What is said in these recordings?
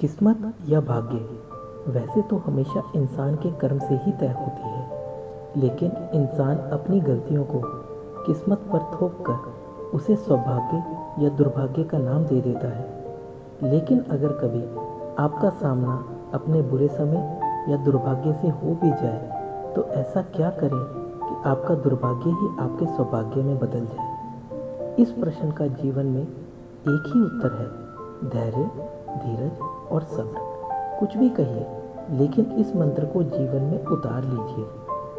किस्मत या भाग्य वैसे तो हमेशा इंसान के कर्म से ही तय होती है, लेकिन इंसान अपनी गलतियों को किस्मत पर थोप कर उसे सौभाग्य या दुर्भाग्य का नाम दे देता है। लेकिन अगर कभी आपका सामना अपने बुरे समय या दुर्भाग्य से हो भी जाए तो ऐसा क्या करें कि आपका दुर्भाग्य ही आपके सौभाग्य में बदल जाए। इस प्रश्न का जीवन में एक ही उत्तर है, धैर्य, धीरज और सब्र। कुछ भी कहिए, लेकिन इस मंत्र को जीवन में उतार लीजिए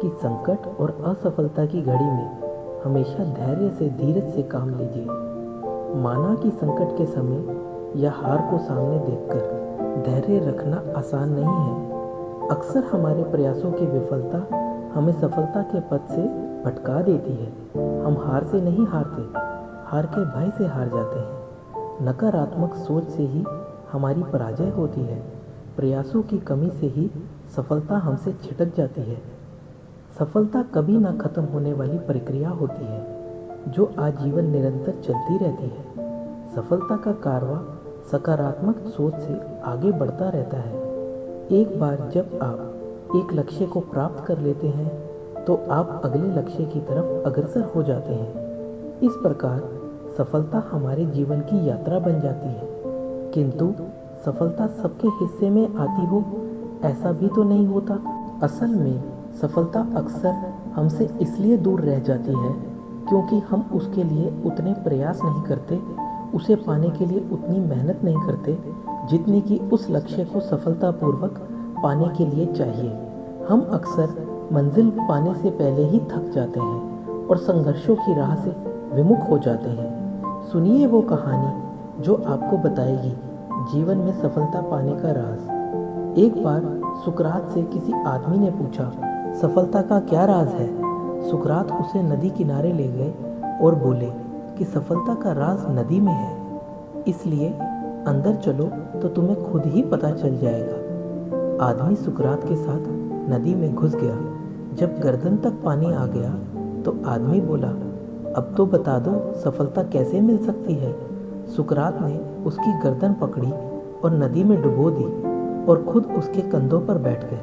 कि संकट और असफलता की घड़ी में हमेशा धैर्य से, धीरज से काम लीजिए। माना कि संकट के समय या हार को सामने देखकर धैर्य रखना आसान नहीं है। अक्सर हमारे प्रयासों की विफलता हमें सफलता के पथ से भटका देती है। हम हार से नहीं हारते, हार के भय से हार जाते हैं। नकारात्मक सोच से ही हमारी पराजय होती है। प्रयासों की कमी से ही सफलता हमसे छिटक जाती है। सफलता कभी ना खत्म होने वाली प्रक्रिया होती है, जो आजीवन निरंतर चलती रहती है। सफलता का कारवां सकारात्मक सोच से आगे बढ़ता रहता है। एक बार जब आप एक लक्ष्य को प्राप्त कर लेते हैं तो आप अगले लक्ष्य की तरफ अग्रसर हो जाते हैं। इस प्रकार सफलता हमारे जीवन की यात्रा बन जाती है। किंतु सफलता सबके हिस्से में आती हो ऐसा भी तो नहीं होता। असल में सफलता अक्सर हमसे इसलिए दूर रह जाती है क्योंकि हम उसके लिए उतने प्रयास नहीं करते, उसे पाने के लिए उतनी मेहनत नहीं करते जितनी कि उस लक्ष्य को सफलतापूर्वक पाने के लिए चाहिए। हम अक्सर मंजिल पाने से पहले ही थक जाते हैं और संघर्षों की राह से विमुख हो जाते हैं। सुनिए वो कहानी जो आपको बताएगी जीवन में सफलता पाने का राज। एक बार सुकरात से किसी आदमी ने पूछा, सफलता का क्या राज है? सुकरात उसे नदी किनारे ले गए और बोले कि सफलता का राज नदी में है, इसलिए अंदर चलो तो तुम्हें खुद ही पता चल जाएगा। आदमी सुकरात के साथ नदी में घुस गया। जब गर्दन तक पानी आ गया तो आदमी बोला, अब तो बता दो सफलता कैसे मिल सकती है। सुकरात ने उसकी गर्दन पकड़ी और नदी में डुबो दी और खुद उसके कंधों पर बैठ गए।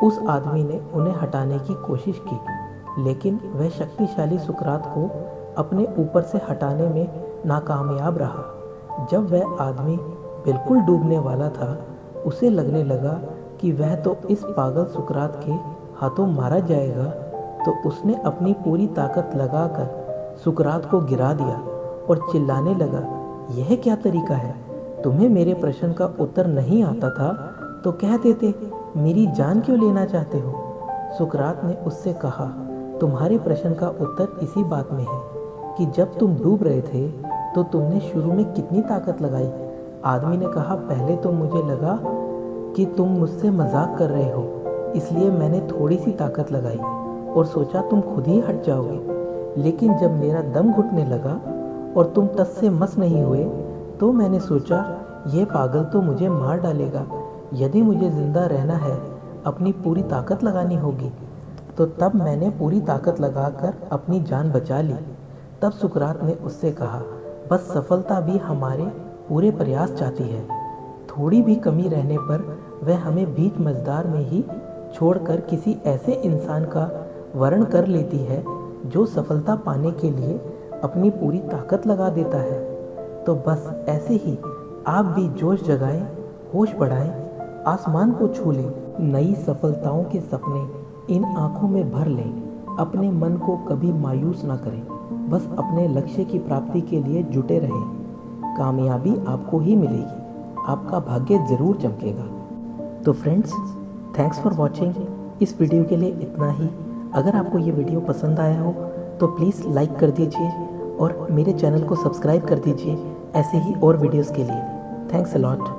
उस आदमी ने उन्हें हटाने की कोशिश की, लेकिन वह शक्तिशाली सुकरात को अपने ऊपर से हटाने में नाकामयाब रहा। जब वह आदमी बिल्कुल डूबने वाला था, उसे लगने लगा कि वह तो इस पागल सुकरात के हाथों मारा जाएगा, तो उसने अपनी पूरी ताकत लगाकर सुकरात को गिरा दिया और चिल्लाने लगा, यह क्या तरीका है? तुम्हें मेरे प्रश्न का उत्तर नहीं आता था तो कह देते, मेरी जान क्यों लेना चाहते हो? सुकरात ने उससे कहा, तुम्हारे प्रश्न का उत्तर इसी बात में है कि जब तुम डूब रहे थे तो तुमने शुरू में कितनी ताकत लगाई। आदमी ने कहा, पहले तो मुझे लगा कि तुम मुझसे मजाक कर रहे हो, इसलिए मैंने थोड़ी सी ताकत लगाई और सोचा तुम खुद ही हट जाओगे। लेकिन जब मेरा दम घुटने लगा और तुम टस से मस नहीं हुए तो मैंने सोचा यह पागल तो मुझे मार डालेगा। यदि मुझे ज़िंदा रहना है, अपनी पूरी ताकत लगानी होगी। तो तब मैंने पूरी ताकत लगाकर अपनी जान बचा ली। तब सुकरात ने उससे कहा, बस सफलता भी हमारे पूरे प्रयास चाहती है। थोड़ी भी कमी रहने पर वह हमें बीच मझधार में ही छोड़कर किसी ऐसे इंसान का वर्ण कर लेती है जो सफलता पाने के लिए अपनी पूरी ताकत लगा देता है। तो बस ऐसे ही आप भी जोश जगाएं, होश बढ़ाएं, आसमान को छू लें, नई सफलताओं के सपने इन आँखों में भर लें। अपने मन को कभी मायूस ना करें, बस अपने लक्ष्य की प्राप्ति के लिए जुटे रहें। कामयाबी आपको ही मिलेगी, आपका भाग्य ज़रूर चमकेगा। तो फ्रेंड्स, थैंक्स फॉर वॉचिंग। इस वीडियो के लिए इतना ही। अगर आपको ये वीडियो पसंद आया हो तो प्लीज़ लाइक कर दीजिए और मेरे चैनल को सब्सक्राइब कर दीजिए ऐसे ही और वीडियोस के लिए। Thanks a lot.